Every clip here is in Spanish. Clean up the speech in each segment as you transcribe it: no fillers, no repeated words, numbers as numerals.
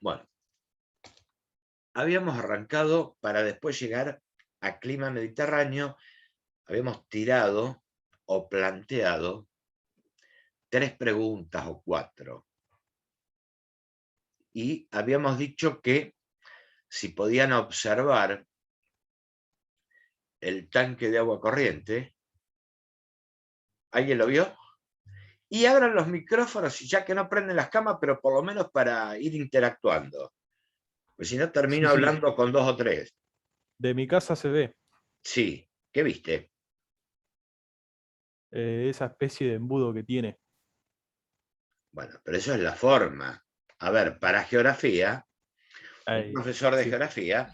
Bueno, habíamos arrancado para después llegar a clima mediterráneo, habíamos tirado o planteado 3 preguntas o 4. Y habíamos dicho que si podían observar el tanque de agua corriente. ¿Alguien lo vio? Y abran los micrófonos, ya que no prenden las cámaras, pero por lo menos para ir interactuando. Pues si no, Sí, termino sí, hablando con 2 o 3. de mi casa se ve Sí, ¿qué viste? esa especie de embudo que tiene. Bueno, pero eso es la forma. A ver, para geografía, un Ahí, profesor de sí. geografía,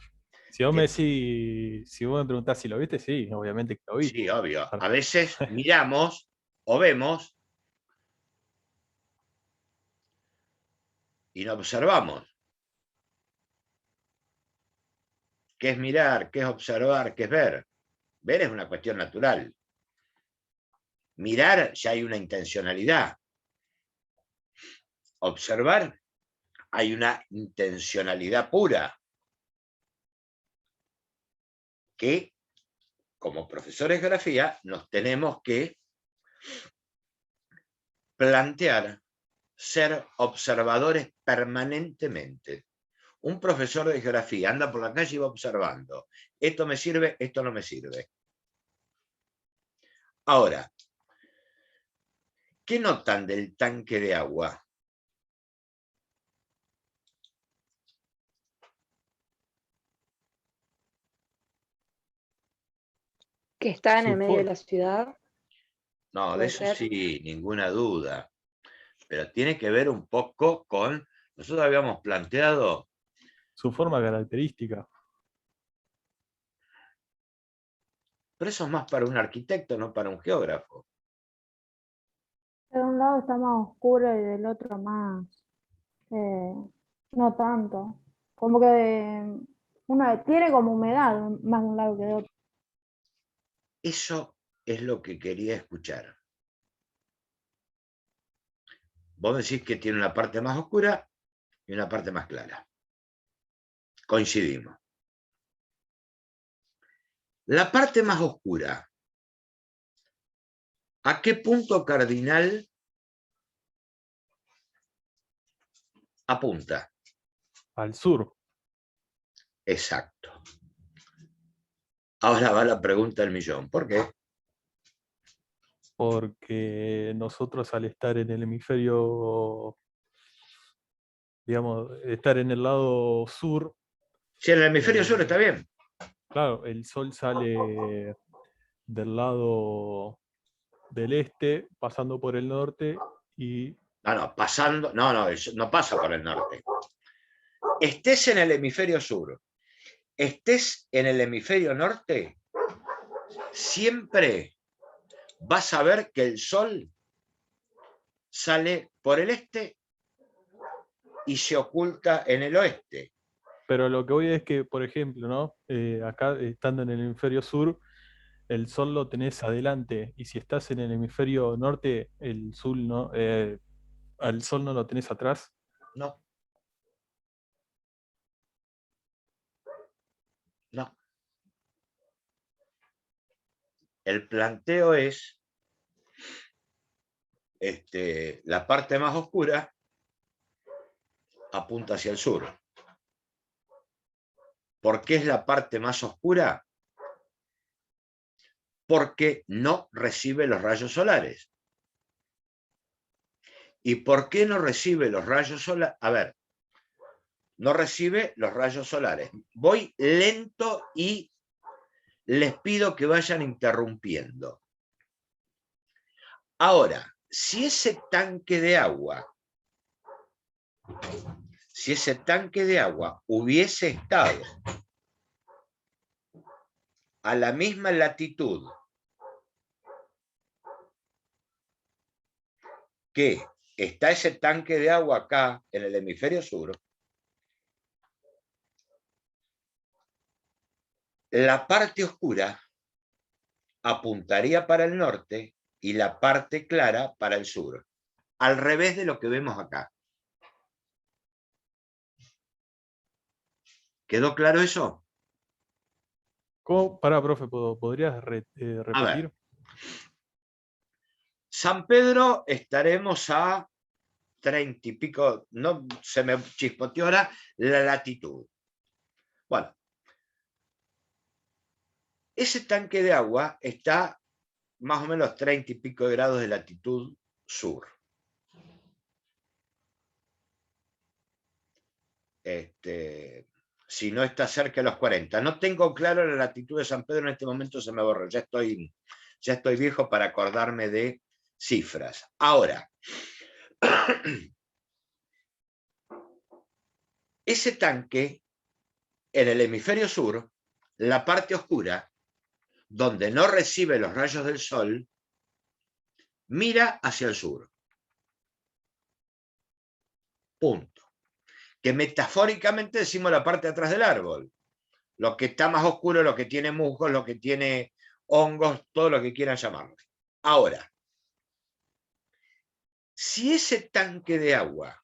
Si vos me que decís, si vos me preguntás si lo viste, sí, obviamente que lo vi. sí, obvio, a veces miramos o vemos y no observamos. ¿Qué es mirar? ¿Qué es observar? ¿Qué es ver? Ver es una cuestión natural. Mirar ya hay una intencionalidad. Observar hay una intencionalidad pura que, como profesores de geografía, nos tenemos que plantear ser observadores permanentemente. Un profesor de geografía anda por la calle y va observando. Esto me sirve, esto no me sirve. Ahora, ¿qué notan del tanque de agua? Que está en Su el medio de for- la ciudad, No, de puede eso ser. sí, ninguna duda. Pero tiene que ver un poco con, nosotros habíamos planteado, su forma característica. pero eso es más para un arquitecto, no para un geógrafo. De un lado está más oscuro y del otro más, eh, no tanto. Como que una tiene como humedad más de un lado que de otro. Eso es lo que quería escuchar. Vos decís que tiene una parte más oscura y una parte más clara. Coincidimos. La parte más oscura, ¿a qué punto cardinal apunta? Al sur, Exacto. Ahora va la pregunta del millón. ¿Por qué? porque nosotros al estar en el hemisferio, digamos, estar en el lado sur, Si en el hemisferio sur está eh, bien. claro, el sol sale del lado del este, pasando por el norte y No, pasando, no, no pasa por el norte. Estés en el hemisferio sur, estés en el hemisferio norte, siempre vas a ver que el sol sale por el este y se oculta en el oeste. pero lo que voy es que, por ejemplo, ¿no? Acá estando en el hemisferio sur, el sol lo tenés adelante, y si estás en el hemisferio norte, el sur no, al sol no lo tenés atrás. No, no. El planteo es la parte más oscura apunta hacia el sur. ¿Por qué es la parte más oscura? Porque no recibe los rayos solares. ¿Y por qué no recibe los rayos solares? A ver, no recibe los rayos solares. Voy lento y les pido que vayan interrumpiendo. Ahora, si ese tanque de agua hubiese estado a la misma latitud que está ese tanque de agua acá en el hemisferio sur, la parte oscura apuntaría para el norte y la parte clara para el sur, al revés de lo que vemos acá. ¿Quedó claro eso? Pará, profe, ¿podrías A repetir? ver, San Pedro estaremos a 30 y pico, no se me chispoteó ahora la latitud. Bueno, ese tanque de agua está más o menos 30 y pico de grados de latitud sur. Si no está cerca de los 40. No tengo claro la latitud de San Pedro en este momento, se me borró. Ya estoy viejo para acordarme de cifras. Ahora, ese tanque en el hemisferio sur, la parte oscura, donde no recibe los rayos del sol, mira hacia el sur. Punto. Que metafóricamente decimos la parte de atrás del árbol. Lo que está más oscuro, lo que tiene musgos, lo que tiene hongos, todo lo que quieran llamarlo. Ahora, si ese tanque de agua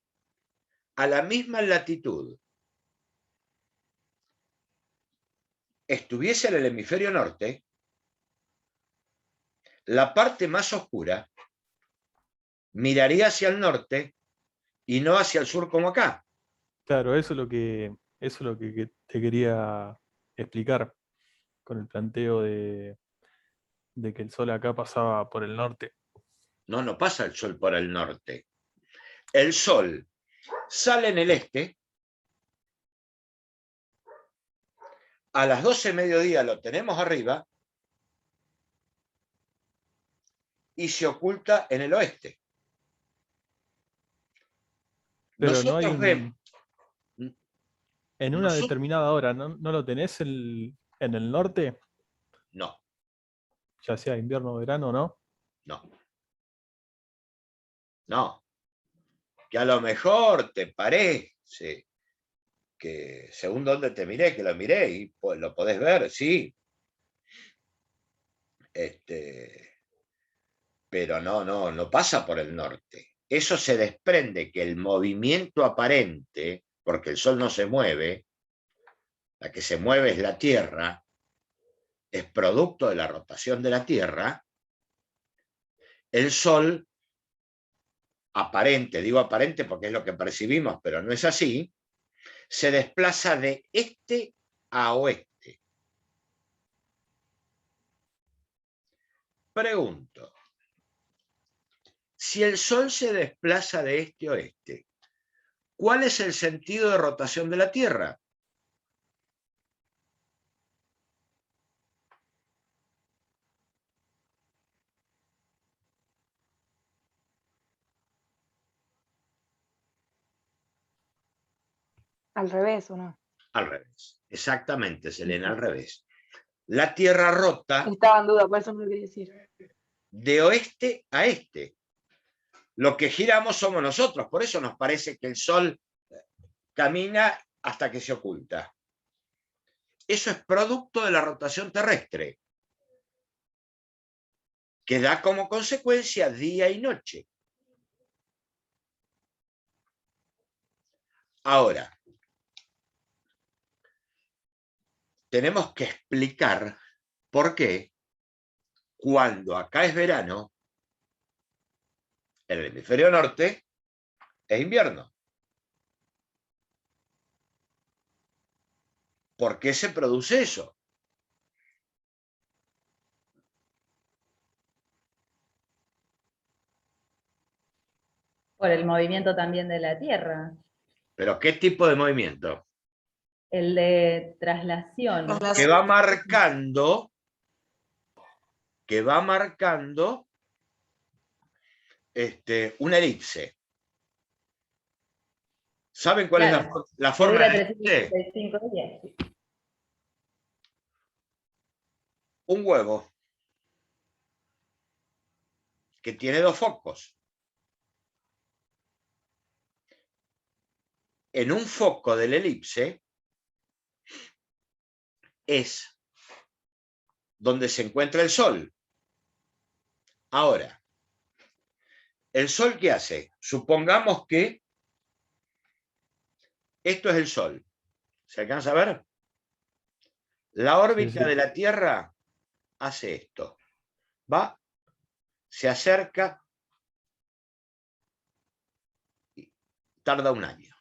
a la misma latitud estuviese en el hemisferio norte, la parte más oscura miraría hacia el norte y no hacia el sur como acá. Claro, eso es lo que te quería explicar con el planteo de que el sol acá pasaba por el norte. No, no pasa el sol por el norte. El sol sale en el este, a las 12 de mediodía lo tenemos arriba y se oculta en el oeste. Pero no hay Nosotros vemos... en una Nosotros, determinada hora, ¿no lo tenés en el norte? no, Ya sea invierno o verano, ¿no? no, no. Que a lo mejor te parece que según donde te miré, que lo miré y pues, lo podés ver, sí. Pero no pasa por el norte. Eso se desprende que el movimiento aparente, porque el sol no se mueve, la que se mueve es la Tierra, es producto de la rotación de la Tierra, el sol aparente, digo aparente porque es lo que percibimos, pero no es así, se desplaza de este a oeste. Pregunto, si el sol se desplaza de este a oeste, ¿cuál es el sentido de rotación de la Tierra? Al revés, ¿o no? Al revés. Exactamente, Selena, al revés. La Tierra rota Estaba en duda, por eso me lo quería decir. de oeste a este. Lo que giramos somos nosotros, por eso nos parece que el Sol camina hasta que se oculta. Eso es producto de la rotación terrestre, que da como consecuencia día y noche. Ahora, tenemos que explicar por qué cuando acá es verano, en el hemisferio norte es invierno. ¿Por qué se produce eso? Por el movimiento también de la Tierra, ¿Pero qué tipo de movimiento? el de traslación. Que va marcando una elipse. ¿Saben cuál Claro, es la que forma dura de la elipse? 365 días. Un huevo que tiene dos focos. En un foco de la elipse es donde se encuentra el Sol. Ahora, ¿el Sol qué hace? Supongamos que esto es el Sol. ¿Se alcanza a ver? La órbita sí. de la Tierra hace esto. Va, se acerca, y tarda un año.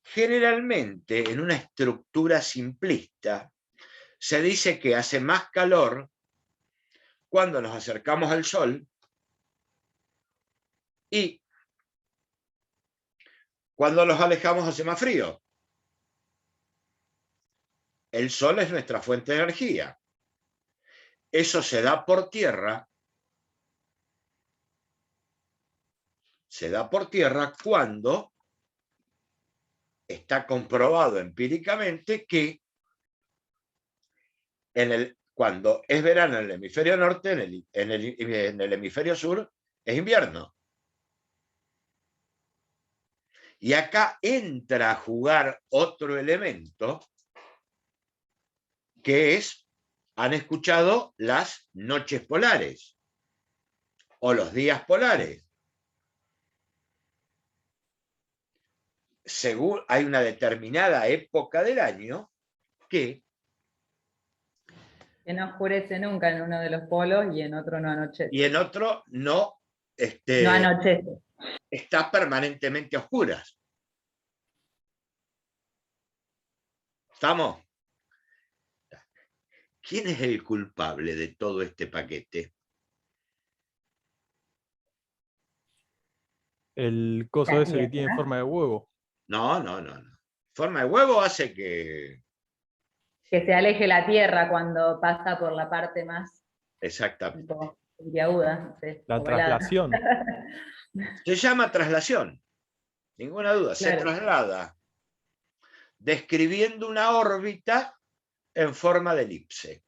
Generalmente, en una estructura simplista, se dice que hace más calor cuando nos acercamos al Sol y cuando nos alejamos hace más frío. El Sol es nuestra fuente de energía. Eso se da por tierra. Se da por tierra cuando está comprobado empíricamente que cuando es verano en el hemisferio norte, en el hemisferio sur es invierno. Y acá entra a jugar otro elemento que es, han escuchado las noches polares o los días polares. Según hay una determinada época del año que no oscurece nunca en uno de los polos y en otro no anochece. y en otro no, No anochece. está permanentemente a oscuras. ¿Estamos? ¿Quién es el culpable de todo este paquete? El coso La ese que Tierra. tiene forma de huevo. No. Forma de huevo hace que... Que se aleje la Tierra cuando pasa por la parte más Exactamente. aguda. No sé, La ovalada. traslación. Se llama traslación. Ninguna duda. Claro. Se traslada describiendo una órbita en forma de elipse.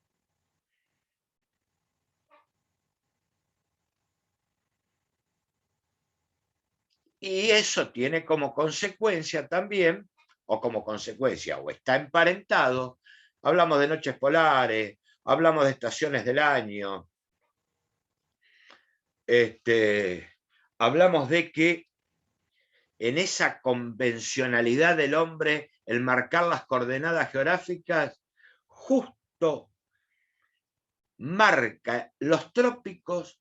Y eso tiene como consecuencia también, o está emparentado, hablamos de noches polares, hablamos de estaciones del año, hablamos de que en esa convencionalidad del hombre, el marcar las coordenadas geográficas, justo marca los trópicos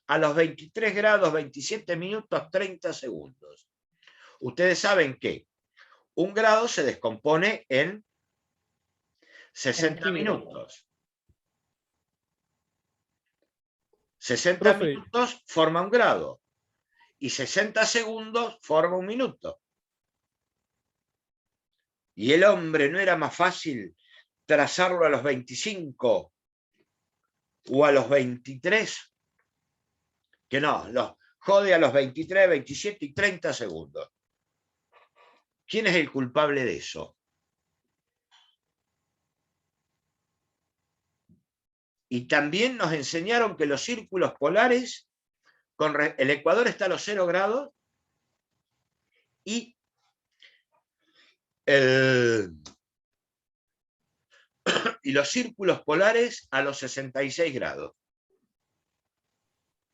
a los 23 grados, 27 minutos, 30 segundos. Ustedes saben que un grado se descompone en 60 minutos. 60 Profe. minutos forma un grado y 60 segundos forma un minuto. ¿Y el hombre no era más fácil trazarlo a los 25 o a los 23? Que no, los jode a los 23, 27 y 30 segundos. ¿Quién es el culpable de eso? Y también nos enseñaron que los círculos polares, el ecuador está a los 0 grados y los círculos polares a los 66 grados.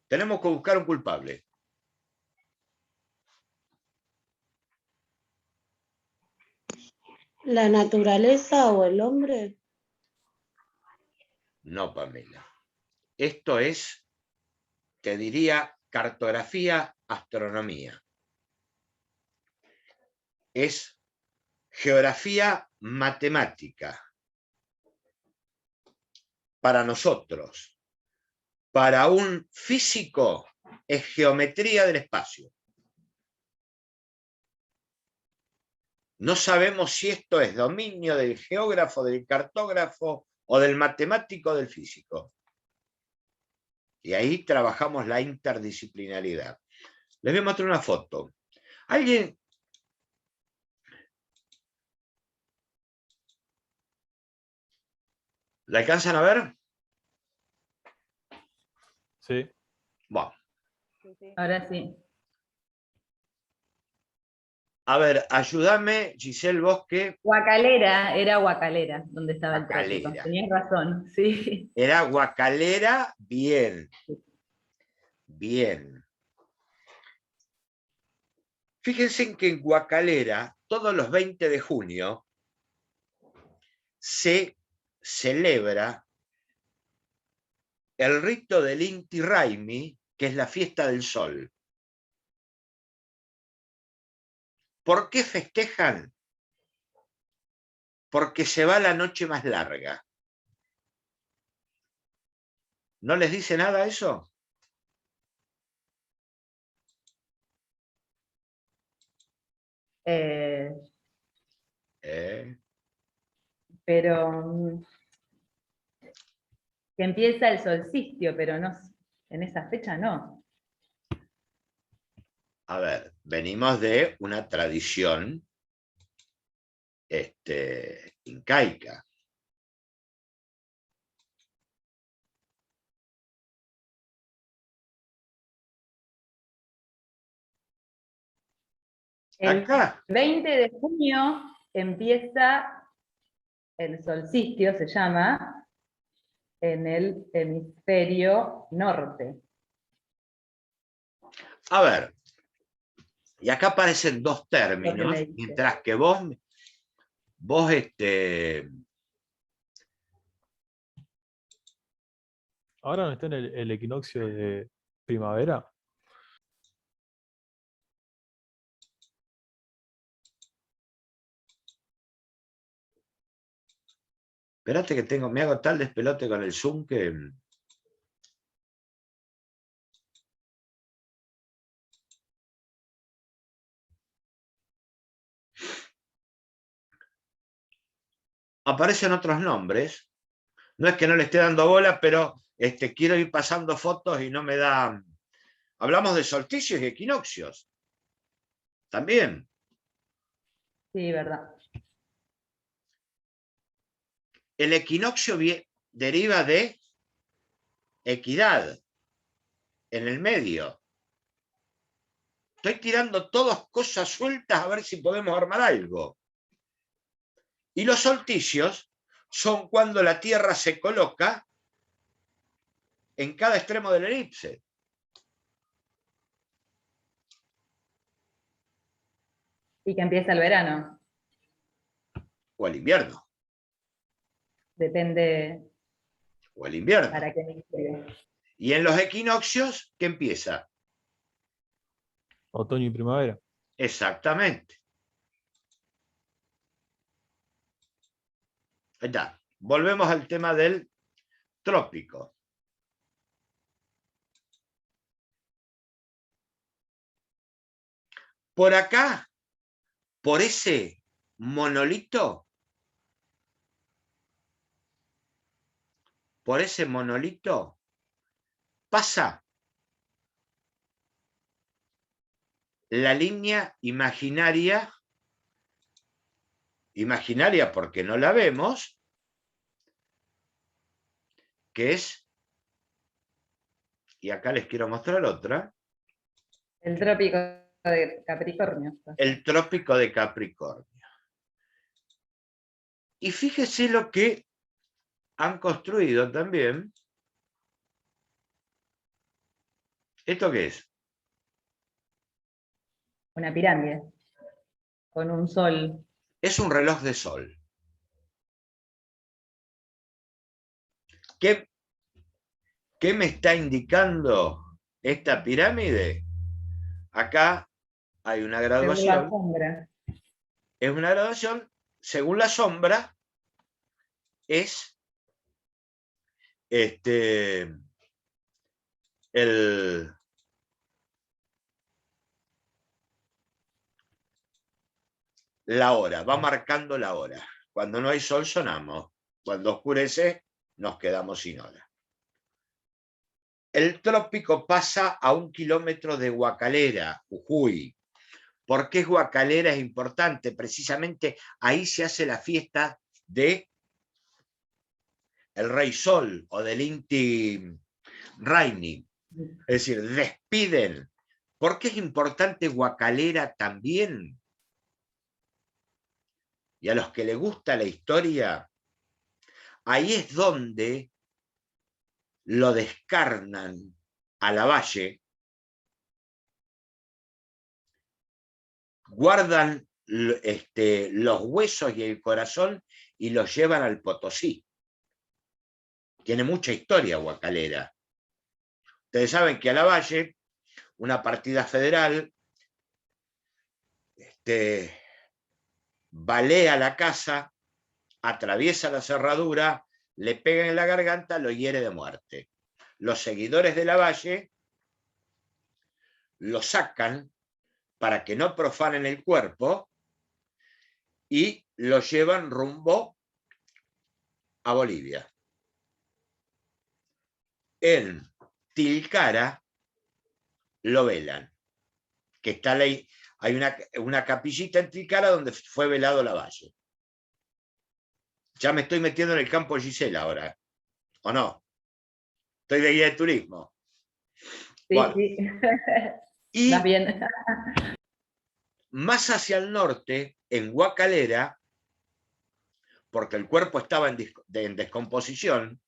Tenemos que buscar un culpable. ¿La naturaleza o el hombre? No, Pamela. Esto es, te diría, cartografía, astronomía. Es geografía matemática. Para nosotros. Para un físico es geometría del espacio. No sabemos si esto es dominio del geógrafo, del cartógrafo o del matemático, del físico. Y ahí trabajamos la interdisciplinaridad. Les voy a mostrar una foto. ¿Alguien? ¿La alcanzan a ver? Sí. Bueno. Ahora sí. A ver, ayúdame, Giselle Bosque. Guacalera, era Guacalera, donde estaba Guacalera. el trópico. Tenías razón, sí. Era Guacalera, bien. Bien. Fíjense en que en Guacalera todos los 20 de junio se celebra el rito del Inti Raymi, que es la fiesta del sol. ¿Por qué festejan? Porque se va la noche más larga. ¿No les dice nada eso? Pero que empieza el solsticio, pero no, en esa fecha no. A ver, venimos de una tradición incaica. El Acá, 20 de junio empieza el solsticio, se llama, en el hemisferio norte. a ver, y acá aparecen dos Lo que términos, me dice. mientras que vos Ahora no está en el equinoccio de primavera. espérate que me hago tal despelote con el Zoom que... Aparecen otros nombres. No es que no le esté dando bola, pero quiero ir pasando fotos y no me da... Hablamos de solsticios y equinoccios. También. Sí, verdad. El equinoccio deriva de equidad, en el medio. Estoy tirando todas cosas sueltas a ver si podemos armar algo. Y los solsticios son cuando la Tierra se coloca en cada extremo de la elipse. Y que empieza el verano. O el invierno. Depende O el invierno. para qué hemisferio. Y en los equinoccios, ¿qué empieza? Otoño y primavera. Exactamente. Ahí está. Volvemos al tema del trópico. Por acá, por ese monolito, pasa la línea imaginaria porque no la vemos, que es, y acá les quiero mostrar otra, El trópico de Capricornio. el trópico de Capricornio. Y fíjese lo que han construido también. ¿Esto qué es? Una pirámide. Con un sol. Es un reloj de sol. ¿Qué me está indicando esta pirámide? Acá hay una Según la graduación. sombra. Es una graduación, según la sombra, es la hora, va marcando la hora. Cuando no hay sol sonamos, cuando oscurece nos quedamos sin hora. El trópico pasa a 1 kilómetro de Guacalera, Jujuy. ¿Por qué Guacalera es importante? Precisamente ahí se hace la fiesta de el Rey Sol o del Inti Raymi. Es decir, despiden. ¿Por qué es importante Guacalera también? Y a los que les gusta la historia, ahí es donde lo descarnan a Lavalle, guardan los huesos y el corazón y los llevan al Potosí. Tiene mucha historia Guacalera. Ustedes saben que a Lavalle, una partida federal, balea la casa, atraviesa la cerradura, le pega en la garganta, lo hiere de muerte. Los seguidores de Lavalle lo sacan para que no profanen el cuerpo y lo llevan rumbo a Bolivia. En Tilcara lo velan, que está ahí, hay una capillita en Tilcara donde fue velado Lavalle. Ya me estoy metiendo en el campo Gisela ahora, ¿o no? Estoy de guía de turismo. Sí, bueno, sí. Y Más bien. más hacia el norte, en Guacalera, porque el cuerpo estaba en descomposición,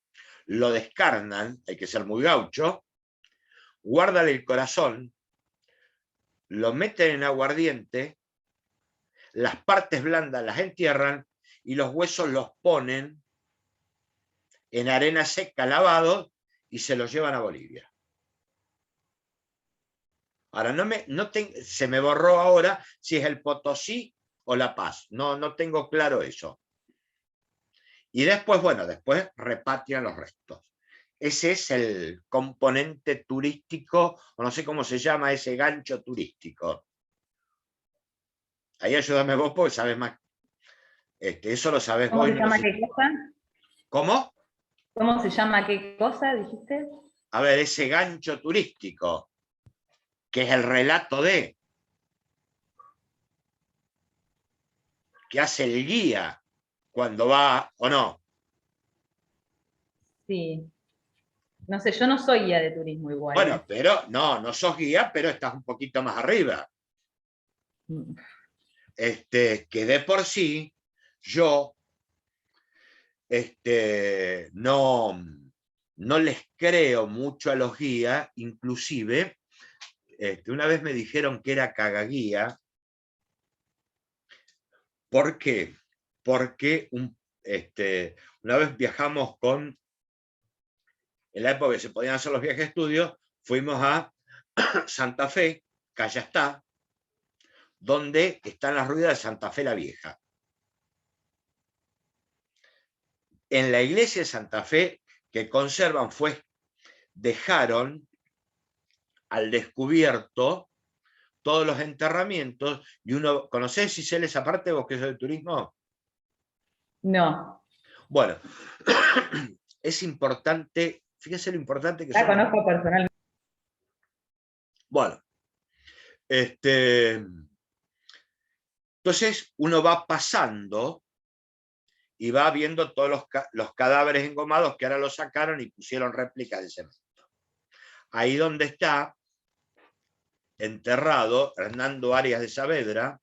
lo descarnan, hay que ser muy gaucho, guardan el corazón, lo meten en aguardiente, las partes blandas las entierran y los huesos los ponen en arena seca lavados y se los llevan a Bolivia. Ahora, se me borró ahora si es el Potosí o La Paz. No tengo claro eso. Y después, bueno, después repatrian los restos. Ese es el componente turístico, o no sé cómo se llama ese gancho turístico. Ahí ayúdame vos porque sabes más. Eso lo sabes vos. ¿Cómo se llama qué cosa? ¿Cómo? ¿Cómo se llama qué cosa, dijiste? A ver, ese gancho turístico, que es el relato que hace el guía cuando va, ¿o no? Sí. No sé, yo no soy guía de turismo igual. Bueno, pero no sos guía, pero estás un poquito más arriba. Que de por sí yo no les creo mucho a los guías, inclusive una vez me dijeron que era cagaguía. ¿Por qué? Porque una vez viajamos en la época que se podían hacer los viajes de estudio, fuimos a Santa Fe, Callastá, donde están las ruinas de Santa Fe la Vieja. En la iglesia de Santa Fe que conservan dejaron al descubierto todos los enterramientos y uno, ¿conocés, Giselle, esa parte vos que sos de turismo? No. Bueno, es importante, fíjense lo importante que La son. conozco personalmente. Bueno, entonces uno va pasando y va viendo todos los cadáveres engomados que ahora los sacaron y pusieron réplicas de cemento. Ahí donde está enterrado Hernando Arias de Saavedra,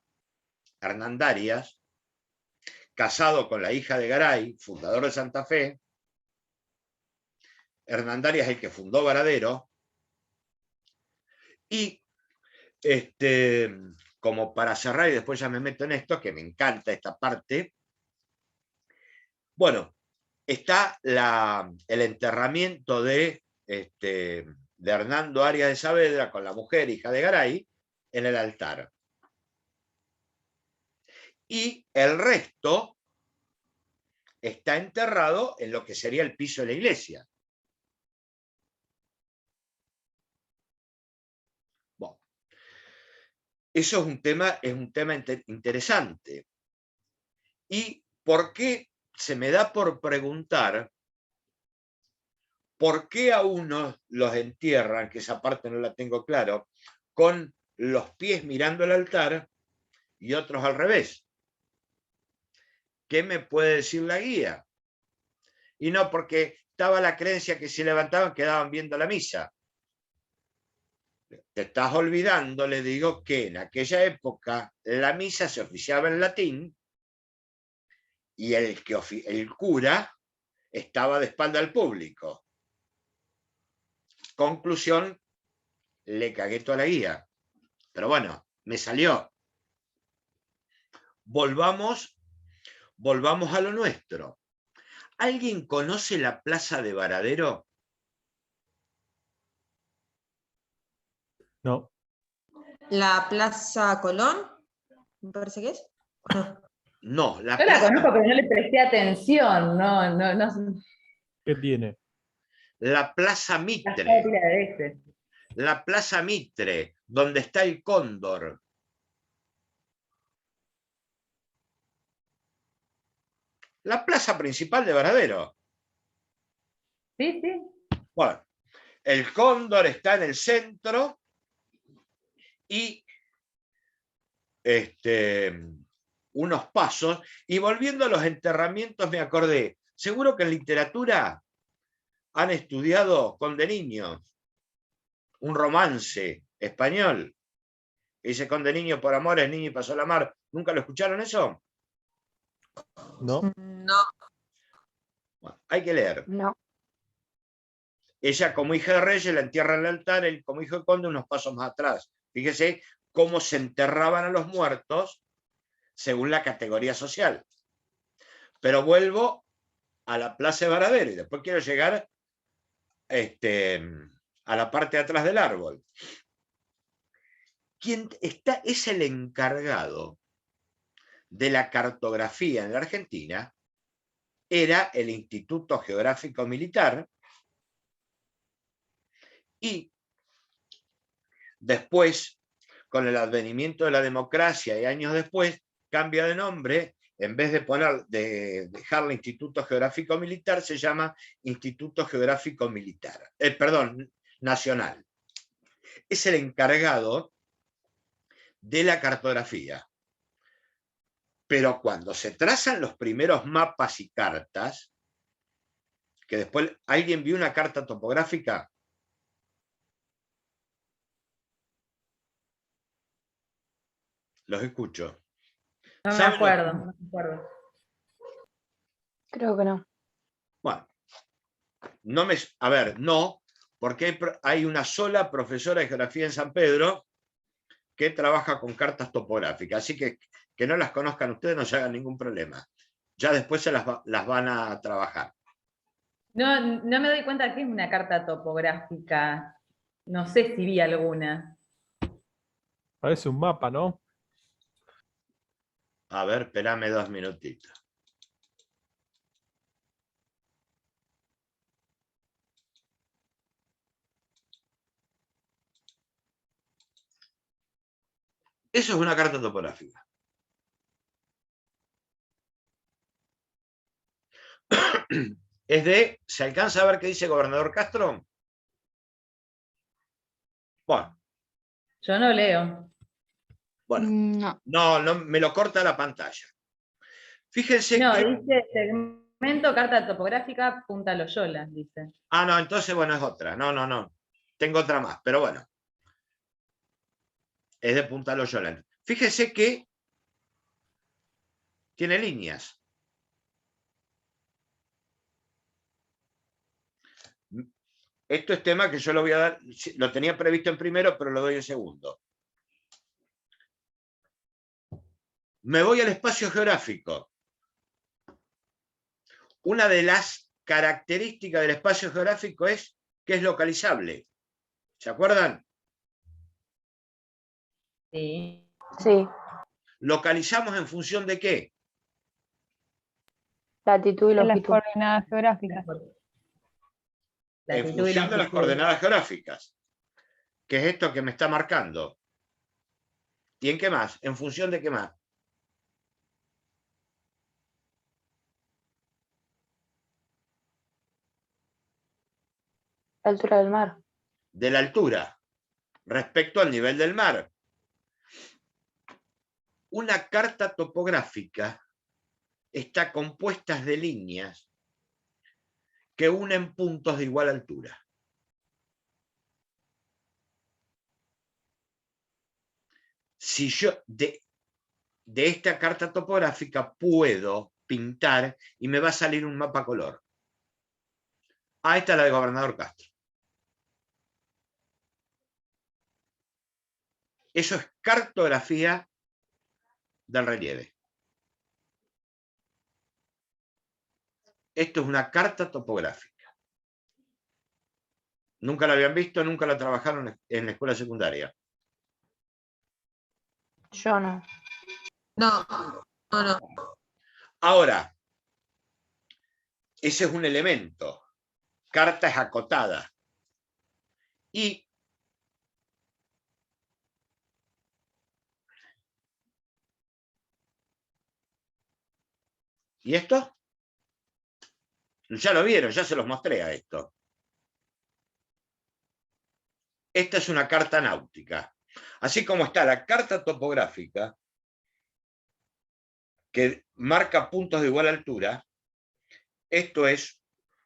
Hernandarias, casado con la hija de Garay, fundador de Santa Fe. Hernandarias es el que fundó Varadero. Y como para cerrar, y después ya me meto en esto, que me encanta esta parte, bueno, está el enterramiento de Hernando Arias de Saavedra con la mujer, hija de Garay, en el altar. Y el resto está enterrado en lo que sería el piso de la iglesia. Bueno, eso es un tema interesante. ¿Y por qué? Se me da por preguntar por qué a unos los entierran, que esa parte no la tengo claro, con los pies mirando el altar y otros al revés. ¿Qué me puede decir la guía? Y no, porque estaba la creencia que si levantaban quedaban viendo la misa. Te estás olvidando, le digo, que en aquella época la misa se oficiaba en latín y el cura estaba de espalda al público. Conclusión, le cagué toda la guía. Pero bueno, me salió. volvamos a lo nuestro. ¿Alguien conoce la Plaza de Varadero? No. La Plaza Colón, me parece que es. No, la Yo la plaza, conozco, pero no le presté atención, no. ¿Qué tiene? la Plaza Gastaba Mitre. pila de veces. La Plaza Mitre, donde está el Cóndor. La plaza principal de Varadero. Sí, sí. Bueno, el Cóndor está en el centro y unos pasos. Y volviendo a los enterramientos me acordé, seguro que en literatura han estudiado con de niños un romance español. Que dice con de niño por amor es niño y pasó la mar. ¿Nunca lo escucharon eso? No. No. Bueno, hay que leer. No. Ella como hija de reyes la entierra en el altar, él como hijo de conde unos pasos más atrás. Fíjese cómo se enterraban a los muertos según la categoría social. Pero vuelvo a la Plaza de Varadero y después quiero llegar a la parte de atrás del árbol. Quien es el encargado de la cartografía en la Argentina era el Instituto Geográfico Militar y después, con el advenimiento de la democracia y años después, cambia de nombre, en vez de dejarle Instituto Geográfico Militar, se llama Instituto Geográfico Militar, Nacional. Es el encargado de la cartografía. Pero cuando se trazan los primeros mapas y cartas, que después alguien vio una carta topográfica. Los escucho. No me ¿Saben acuerdo, no me acuerdo. Creo que no. Bueno, no, porque hay una sola profesora de geografía en San Pedro que trabaja con cartas topográficas, así que no las conozcan ustedes no se hagan ningún problema. Ya después se las van a trabajar. No me doy cuenta que es una carta topográfica. No sé si vi alguna. Parece un mapa, ¿no? A ver, espérame 2 minutitos. Eso es una carta topográfica. ¿se alcanza a ver qué dice Gobernador Castro? Bueno. Yo no leo. Bueno, no, me lo corta la pantalla. Fíjense No, que... dice segmento carta topográfica Punta Loyola, dice. Ah, no, entonces, bueno, es otra. No. Tengo otra más, pero bueno. Es de Punta Loyola. Fíjense que tiene líneas. Esto es tema que yo lo voy a dar, lo tenía previsto en primero, pero lo doy en segundo. Me voy al espacio geográfico. Una de las características del espacio geográfico es que es localizable. ¿Se acuerdan? Sí. Sí. ¿Localizamos en función de qué? Latitud y En las longitud. coordenadas geográficas. En Latitud y función de las longitud. coordenadas geográficas. ¿Qué es esto que me está marcando? ¿Y en qué más? ¿En función de qué más? La altura del mar. De la altura respecto al nivel del mar. Una carta topográfica está compuesta de líneas que unen puntos de igual altura. Si yo de esta carta topográfica puedo pintar y me va a salir un mapa color. Ah, esta es la de Gobernador Castro. Eso es cartografía del relieve. Esto es una carta topográfica. Nunca la habían visto, nunca la trabajaron en la escuela secundaria. Yo no. No, no, no. Ahora, ese es un elemento. Carta es acotada. ¿Y esto? Ya lo vieron, ya se los mostré a esto. Esta es una carta náutica. Así como está la carta topográfica, que marca puntos de igual altura, esto es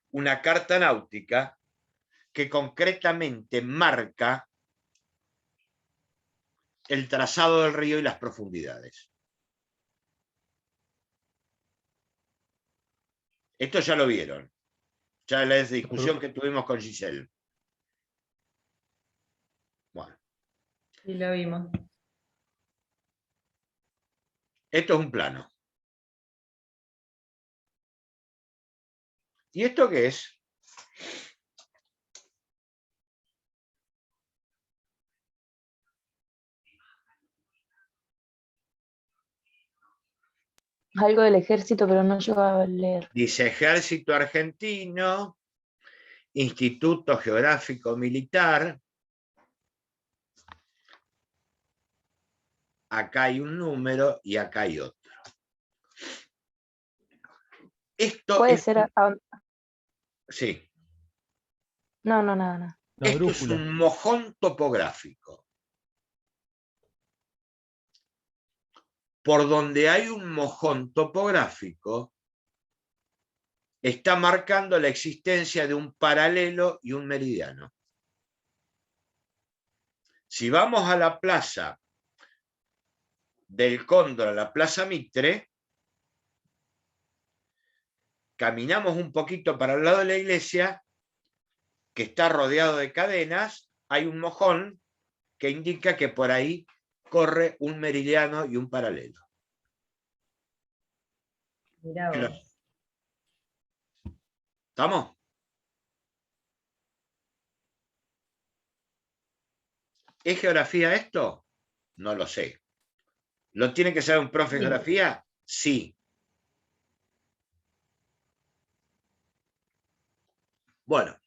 una carta náutica que concretamente marca el trazado del río y las profundidades. Esto ya lo vieron. Ya la discusión que tuvimos con Giselle. Bueno. Y lo vimos. Esto es un plano. ¿Y esto qué es? Algo del ejército, pero no llego a leer. Dice Ejército Argentino, Instituto Geográfico Militar. Acá hay un número y acá hay otro. Esto Puede es... ser. Sí. No, nada. Esto es un mojón topográfico. Por donde hay un mojón topográfico, está marcando la existencia de un paralelo y un meridiano. Si vamos a la plaza del Cóndor, a la Plaza Mitre, caminamos un poquito para el lado de la iglesia, que está rodeado de cadenas, hay un mojón que indica que por ahí corre un meridiano y un paralelo. Mirá vos. ¿Estamos? ¿Es geografía esto? No lo sé. ¿Lo tiene que saber un profe de geografía? Sí. Bueno.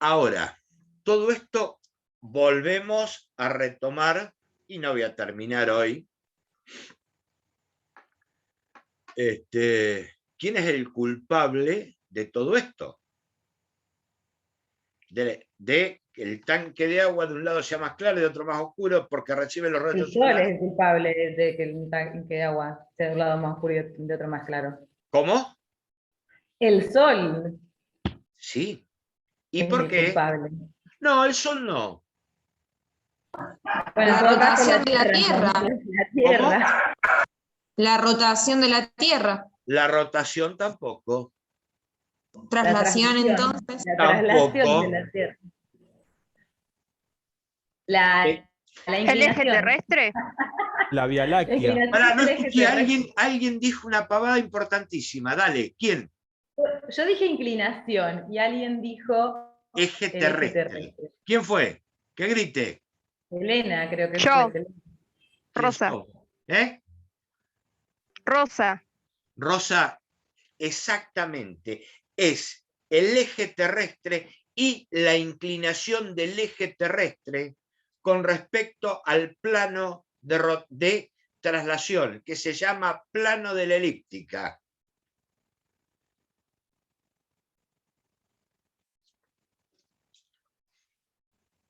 Ahora, todo esto volvemos a retomar, y no voy a terminar hoy. ¿Quién es el culpable de todo esto? De que el tanque de agua de un lado sea más claro y de otro más oscuro porque recibe los El rayos sol es solares. el culpable de que el tanque de agua sea de un lado más oscuro y de otro más claro. ¿Cómo? El sol Sí. ¿Y es por el qué? culpable. No, el sol no. Bueno, en La todo caso, rotación de la Tierra. La Tierra. La rotación de la Tierra. La rotación tampoco. Traslación, entonces. La traslación Tampoco. de la Tierra. La ¿El eje inclinación. terrestre? La Vía La Láctea. inclinación Ahora, no del eje escuché, terrestre. alguien dijo una pavada importantísima. Dale, ¿quién? Yo dije inclinación y alguien dijo Eje el eje terrestre. terrestre. ¿Quién fue? Que grite. Elena, creo que Yo. fue. Rosa. ¿Eh? Rosa. Rosa, exactamente. Es el eje terrestre y la inclinación del eje terrestre con respecto al plano de traslación, que se llama plano de la elíptica.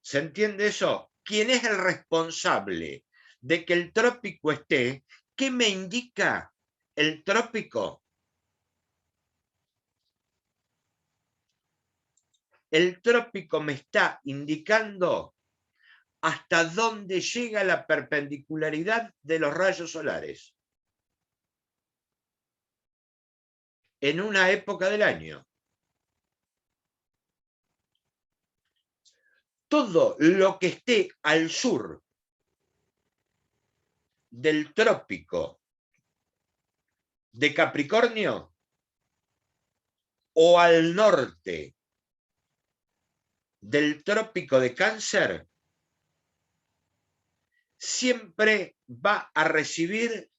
¿Se entiende eso? ¿Quién es el responsable de que el trópico esté? ¿Qué me indica el trópico? El trópico me está indicando hasta dónde llega la perpendicularidad de los rayos solares en una época del año. Todo lo que esté al sur del trópico de Capricornio o al norte del trópico de Cáncer, siempre va a recibir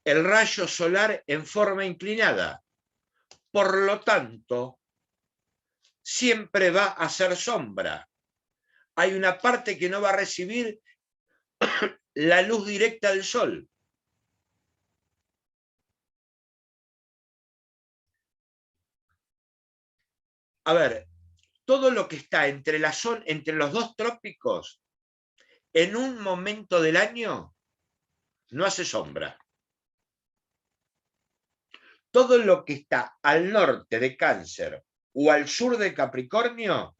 el rayo solar en forma inclinada. Por lo tanto, siempre va a ser sombra. Hay una parte que no va a recibir la luz directa del sol. A ver, todo lo que está entre los dos trópicos, en un momento del año, no hace sombra. Todo lo que está al norte de Cáncer o al sur de Capricornio,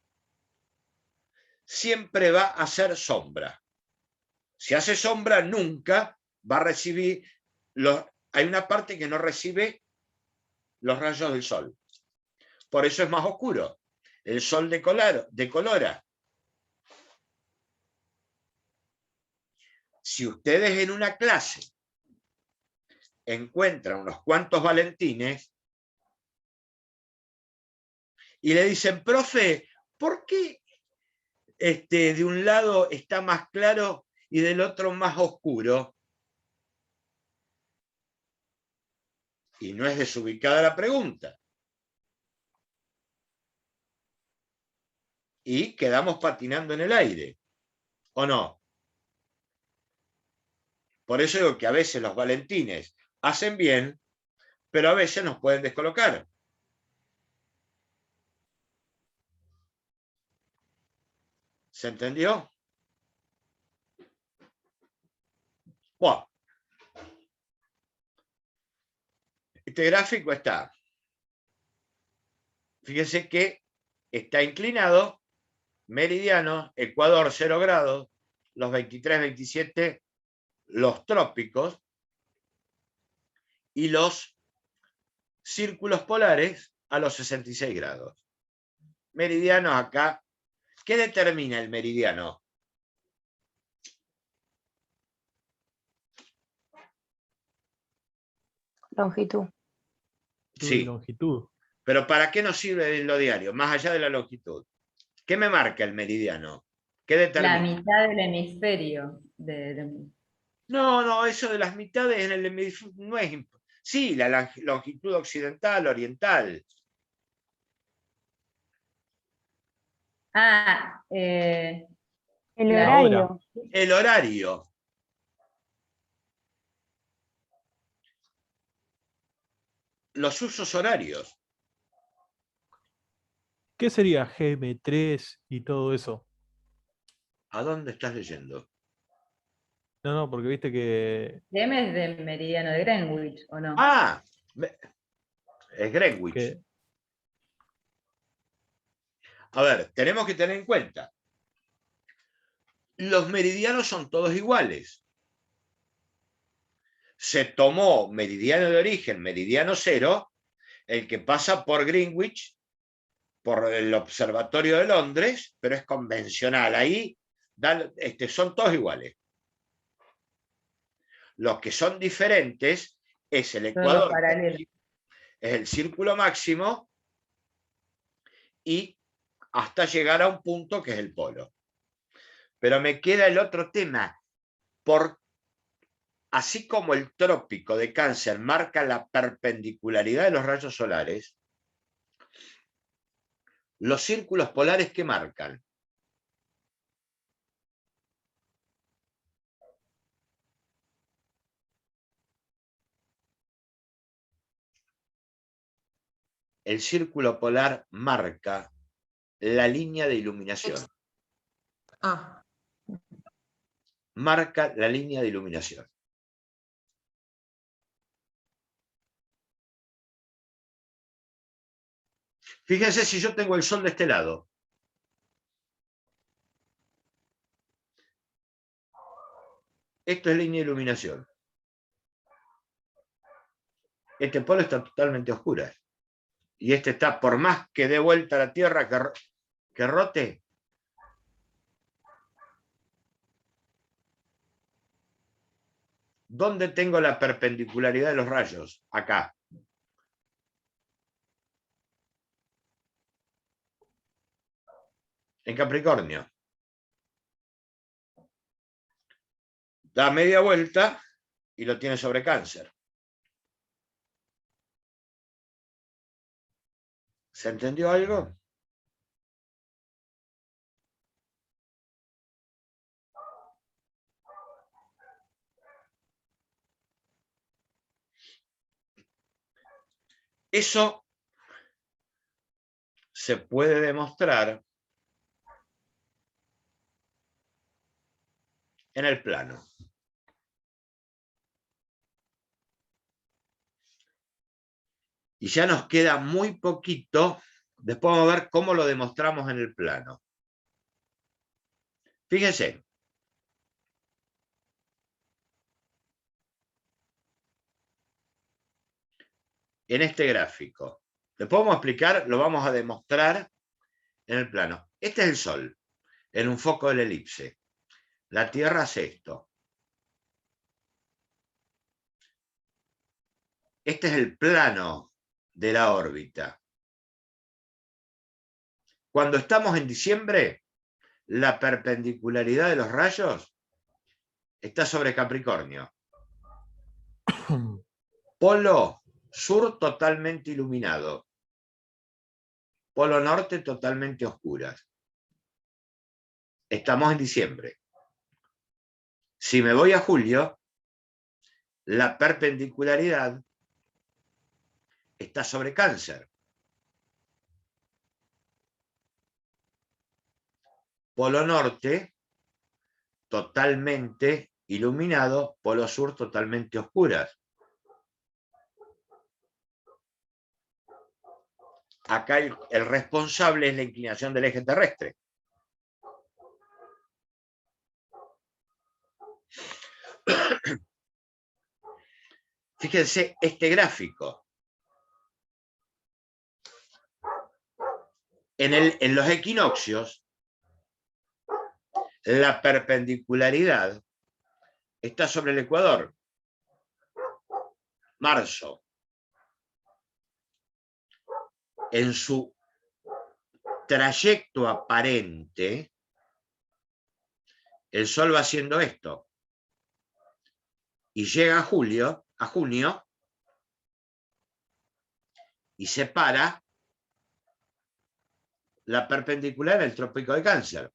siempre va a hacer sombra. Si hace sombra, nunca va a recibir hay una parte que no recibe los rayos del sol. Por eso es más oscuro. El sol decolora. Si ustedes en una clase encuentran unos cuantos valentines y le dicen, profe, ¿por qué de un lado está más claro y del otro más oscuro? Y no es desubicada la pregunta. Y quedamos patinando en el aire, ¿o no? Por eso digo que a veces los valentines hacen bien, pero a veces nos pueden descolocar. ¿Se entendió? Bueno, este gráfico está. Fíjense que está inclinado, meridiano, Ecuador 0 grados, los 23, 27, los trópicos, y los círculos polares a los 66 grados. Meridianos acá. ¿Qué determina el meridiano? Longitud. Sí. Longitud. Pero ¿para qué nos sirve en lo diario? Más allá de la longitud. ¿Qué me marca el meridiano? ¿Qué determina? La mitad del hemisferio. No, eso de las mitades en el hemisferio no es importante. Sí, la longitud occidental, oriental. El La horario. El horario. Los usos horarios. ¿Qué sería GM3 y todo eso? ¿A dónde estás leyendo? No, porque viste que... GM es del meridiano de Greenwich, ¿o no? Ah, es Greenwich. que A ver, tenemos que tener en cuenta. Los meridianos son todos iguales. Se tomó meridiano de origen, meridiano cero, el que pasa por Greenwich, por el Observatorio de Londres, pero es convencional. Ahí son todos iguales. Los que son diferentes es el Ecuador, es el círculo máximo, y hasta llegar a un punto que es el polo. Pero me queda el otro tema. Así como el trópico de Cáncer marca la perpendicularidad de los rayos solares, los círculos polares, ¿qué marcan? El círculo polar marca la línea de iluminación. Marca la línea de iluminación. Fíjense si yo tengo el sol de este lado. Esto es línea de iluminación. Este polo está totalmente oscuro. Y este está, por más que dé vuelta a la Tierra, que rote, ¿Dónde tengo la perpendicularidad de los rayos? Acá. En Capricornio. Da media vuelta y lo tiene sobre Cáncer. ¿Se entendió algo? Eso se puede demostrar en el plano. Y ya nos queda muy poquito. Después vamos a ver cómo lo demostramos en el plano. Fíjense. En este gráfico. Después vamos a explicar, lo vamos a demostrar en el plano. Este es el Sol, en un foco de la elipse. La Tierra hace esto. Este es el plano de la órbita. Cuando estamos en diciembre, la perpendicularidad de los rayos está sobre Capricornio. Polo sur totalmente iluminado. Polo norte totalmente oscuras. Estamos en diciembre. Si me voy a julio, la perpendicularidad está sobre Cáncer. Polo norte totalmente iluminado, polo sur totalmente oscuras. Acá el responsable es la inclinación del eje terrestre. Fíjense este gráfico. En los equinoccios, la perpendicularidad está sobre el ecuador. Marzo. En su trayecto aparente, el Sol va haciendo esto. Y llega a junio, y se para la perpendicular del trópico de Cáncer.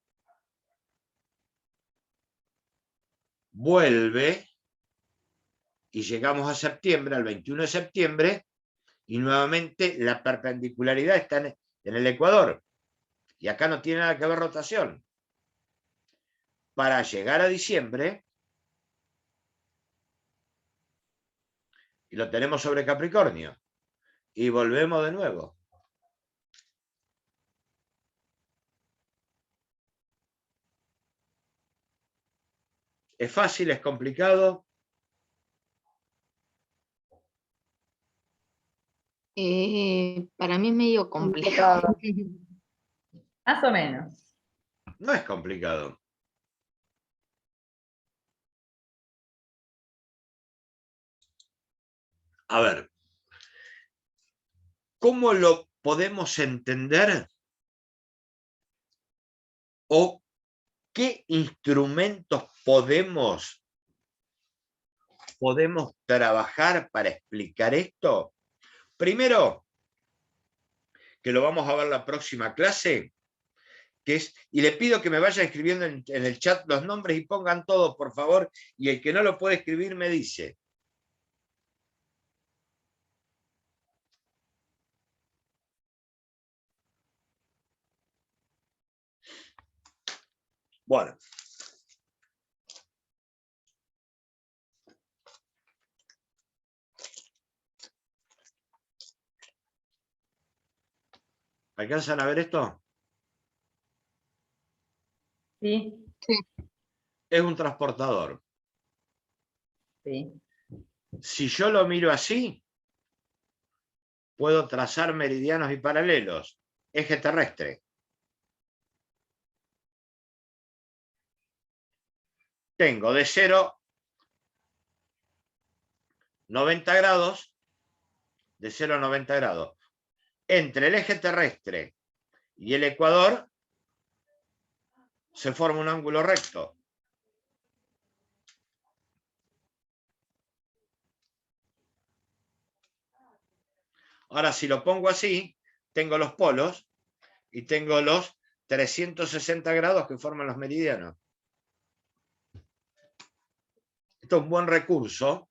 Vuelve y llegamos a septiembre, al 21 de septiembre, y nuevamente la perpendicularidad está en el ecuador. Y acá no tiene nada que ver rotación. Para llegar a diciembre, y lo tenemos sobre Capricornio, y volvemos de nuevo. ¿Es fácil? ¿Es complicado? Para mí es medio complicado. Más o menos. No es complicado. A ver, ¿cómo lo podemos entender? ¿O qué instrumentos podemos trabajar para explicar esto? Primero, que lo vamos a ver la próxima clase, que es, y le pido que me vayan escribiendo en el chat los nombres y pongan todos, por favor, y el que no lo puede escribir me dice. Bueno. ¿Alcanzan a ver esto? Sí. Es un transportador. Sí. Si yo lo miro así, puedo trazar meridianos y paralelos. Eje terrestre. Tengo de 0 90 grados, de 0 a 90 grados. Entre el eje terrestre y el ecuador se forma un ángulo recto. Ahora, si lo pongo así, tengo los polos y tengo los 360 grados que forman los meridianos. Esto es un buen recurso,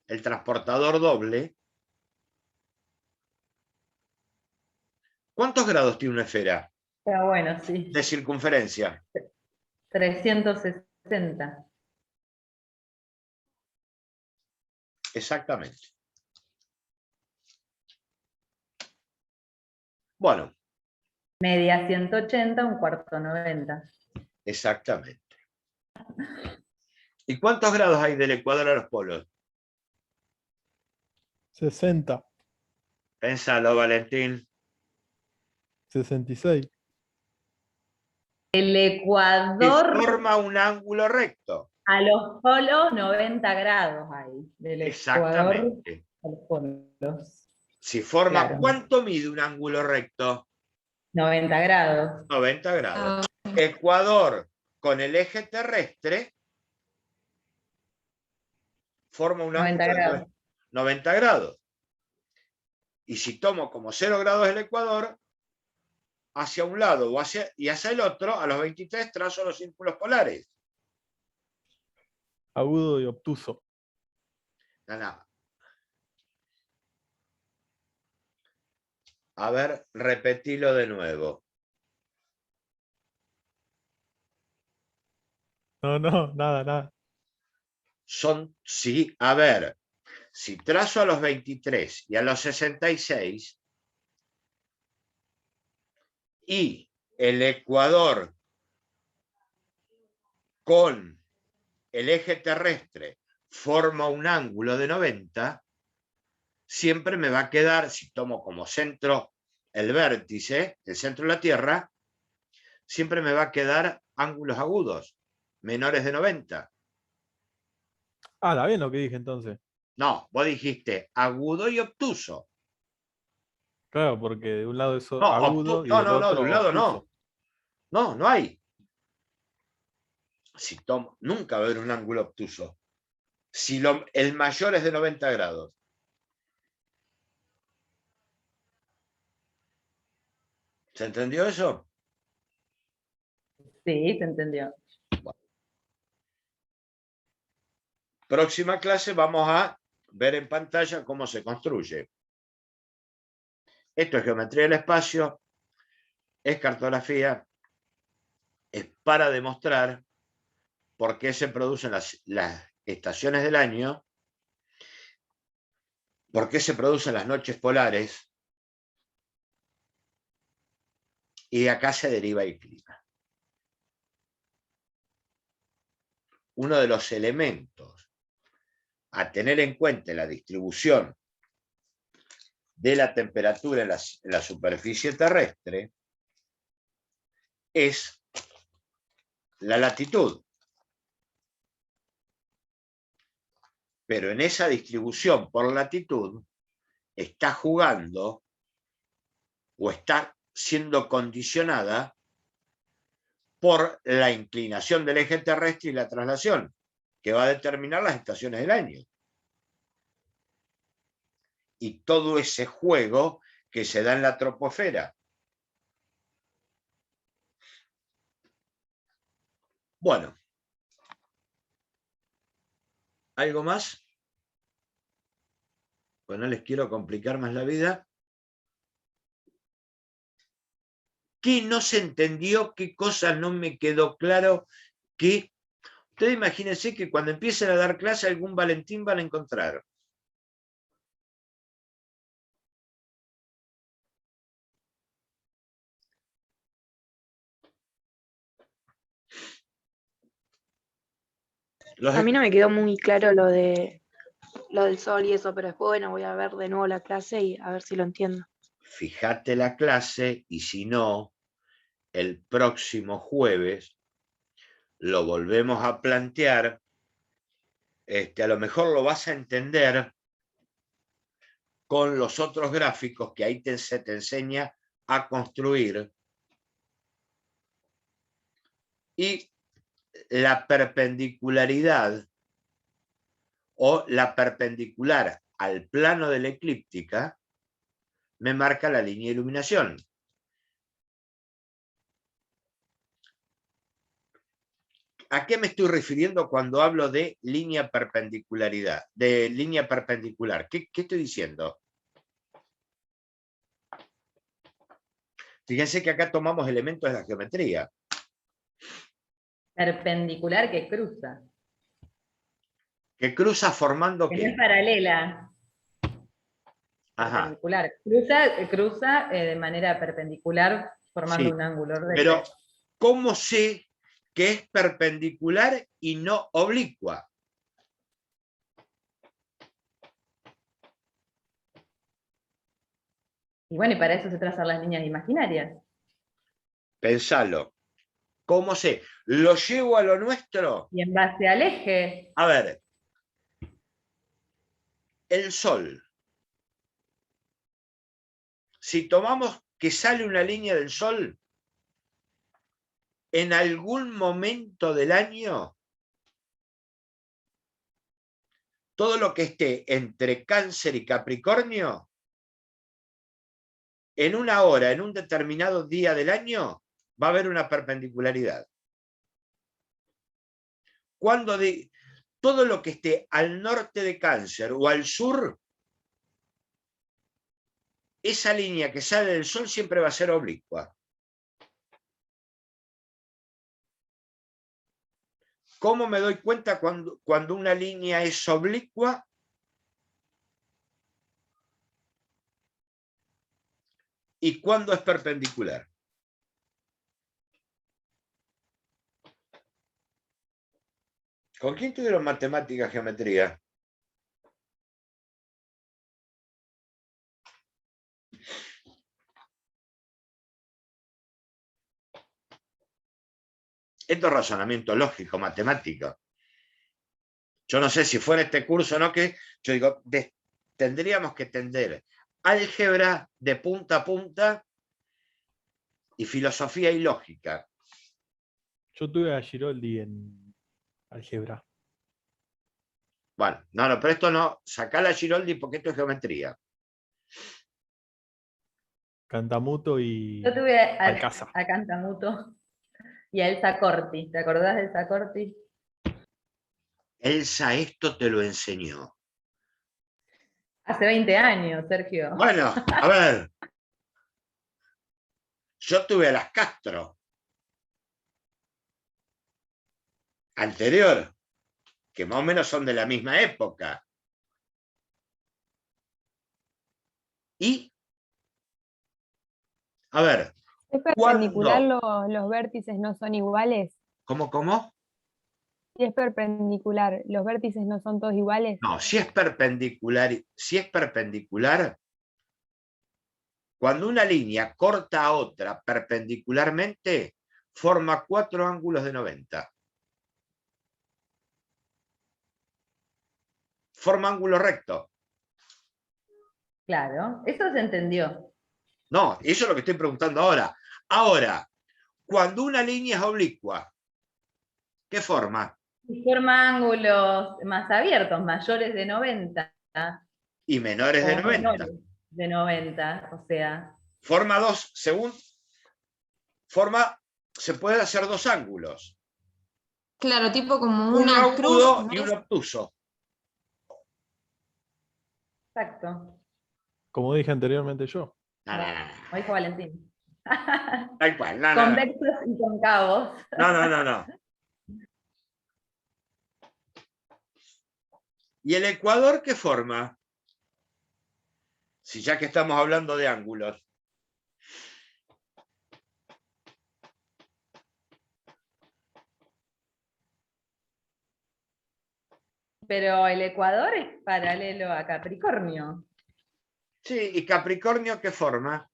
el transportador doble. ¿Cuántos grados tiene una esfera Pero bueno, sí. de circunferencia? 360. Exactamente. Bueno, Media 180, un cuarto 90. exactamente. ¿Y cuántos grados hay del ecuador a los polos? 60, Pénsalo, Valentín. 66. El Que Ecuador forma un ángulo recto. a los polos 90 grados hay. Del Ecuador Exactamente. a los polos. Si forma, Claro. ¿cuánto mide un ángulo recto? 90 grados. 90 grados. Ah, Ecuador con el eje terrestre forma un 90 ángulo de grados. 90 grados. Y si tomo como 0 grados el ecuador, hacia un lado o hacia el otro, a los 23 trazo los círculos polares. Agudo y obtuso. Nada. A ver, repetilo de nuevo. No, nada. Sí, a ver, si trazo a los 23 y a los 66 y el ecuador con el eje terrestre forma un ángulo de 90, siempre me va a quedar, si tomo como centro el vértice, el centro de la Tierra, siempre me va a quedar ángulos agudos, menores de 90. Ah, está bien lo que dije entonces. No, vos dijiste agudo y obtuso. Claro, porque de un lado es No, agudo y del no, otro de un lado obtuso. no. No hay. Si tomo, nunca va a haber un ángulo obtuso. Si el mayor es de 90 grados. ¿Se entendió eso? Sí, se entendió. Bueno. Próxima clase vamos a ver en pantalla cómo se construye. Esto es geometría del espacio, es cartografía, es para demostrar por qué se producen las estaciones del año, por qué se producen las noches polares, y de acá se deriva el clima. Uno de los elementos a tener en cuenta en la distribución de la temperatura en la superficie terrestre es la latitud. Pero en esa distribución por latitud está jugando o está siendo condicionada por la inclinación del eje terrestre y la traslación, que va a determinar las estaciones del año. Y todo ese juego que se da en la troposfera. Bueno. ¿Algo más? Pues no les quiero complicar más la vida. ¿Qué no se entendió? ¿Qué cosa no me quedó claro? Que ustedes imagínense que cuando empiecen a dar clase algún Valentín van a encontrar. A mí no me quedó muy claro lo del sol y eso, pero después, bueno, voy a ver de nuevo la clase y a ver si lo entiendo. Fíjate la clase y si no, el próximo jueves lo volvemos a plantear a lo mejor lo vas a entender con los otros gráficos que ahí se te enseña a construir. Y la perpendicularidad o la perpendicular al plano de la eclíptica me marca la línea de iluminación. ¿A qué me estoy refiriendo cuando hablo de línea perpendicularidad? De línea perpendicular. ¿Qué estoy diciendo? Fíjense que acá tomamos elementos de la geometría. Perpendicular que cruza. Que cruza formando Que ¿qué? no es paralela. Ajá. Perpendicular. Cruza de manera perpendicular formando Sí, un ángulo recto. pero ¿cómo sé que es perpendicular y no oblicua? Y bueno, y para eso se trazan las líneas imaginarias. Pensalo. ¿Cómo sé? ¿Lo llevo a lo nuestro? Y en base al eje. A ver. El Sol. Si tomamos que sale una línea del Sol, en algún momento del año, todo lo que esté entre Cáncer y Capricornio, en una hora, en un determinado día del año, va a haber una perpendicularidad. Cuando todo lo que esté al norte de Cáncer o al sur, esa línea que sale del Sol siempre va a ser oblicua. ¿Cómo me doy cuenta cuando una línea es oblicua? ¿Y cuándo es perpendicular? ¿Con quién tuvieron matemática, geometría? Esto es razonamiento lógico, matemático. Yo no sé si fuera este curso o no, que yo digo, tendríamos que entender álgebra de punta a punta y filosofía y lógica. Yo tuve a Giroldi en álgebra. Bueno, no, pero esto no, sacala a Giroldi porque esto es geometría. Cantamuto y Yo tuve Alcázar. a Cantamuto y a Elsa Corti. ¿Te acordás de Elsa Corti? Elsa esto te lo enseñó. Hace 20 años, Sergio. Bueno, a ver. Yo tuve a las Castro. Anterior. Que más o menos son de la misma época. Y, a ver, ¿Es perpendicular ¿cuándo? los vértices no son iguales? ¿Cómo? Si es perpendicular, ¿los vértices no son todos iguales? No, si es perpendicular, cuando una línea corta a otra perpendicularmente, forma 4 ángulos de 90. Forma ángulo recto. Claro, eso se entendió. No, eso es lo que estoy preguntando ahora. Ahora, cuando una línea es oblicua, ¿qué forma? Y forma ángulos más abiertos, mayores de 90. Y menores de O 90. menores de 90, o sea. Forma se puede hacer 2 ángulos. Claro, tipo como Un una cruz. agudo ¿no y un es? obtuso. Exacto. Como dije anteriormente yo. No. Como dijo Valentín. Tal cual. No. Convexos y concavos. No. ¿Y el ecuador qué forma? Si ya que estamos hablando de ángulos. Pero el Ecuador es paralelo a Capricornio. Sí, ¿y Capricornio qué forma?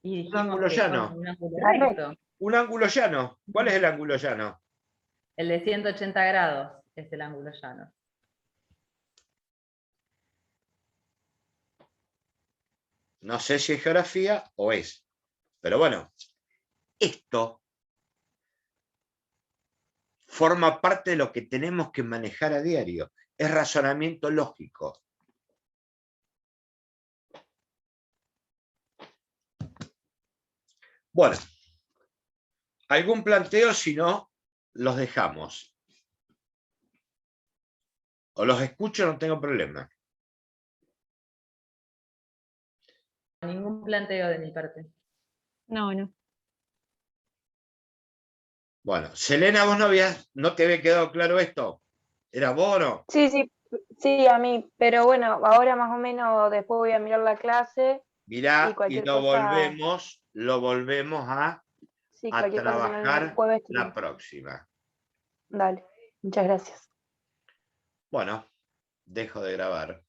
Y Un ángulo dijimos que llano. forma un ángulo recto. Un ángulo llano. ¿Cuál es el ángulo llano? El de 180 grados es el ángulo llano. No sé si es geografía o es. Pero bueno, esto forma parte de lo que tenemos que manejar a diario. Es razonamiento lógico. Bueno, ¿algún planteo? Si no, los dejamos. O los escucho, no tengo problema. Ningún planteo de mi parte. No, no. Bueno, Selena, vos no te había quedado claro esto. ¿Era vos o no? Sí, a mí, pero bueno, ahora más o menos después voy a mirar la clase Mirá, y cualquier lo cosa, volvemos a cualquier cosa, si no, el trabajar jueves. la próxima. Dale, muchas gracias. Bueno, dejo de grabar.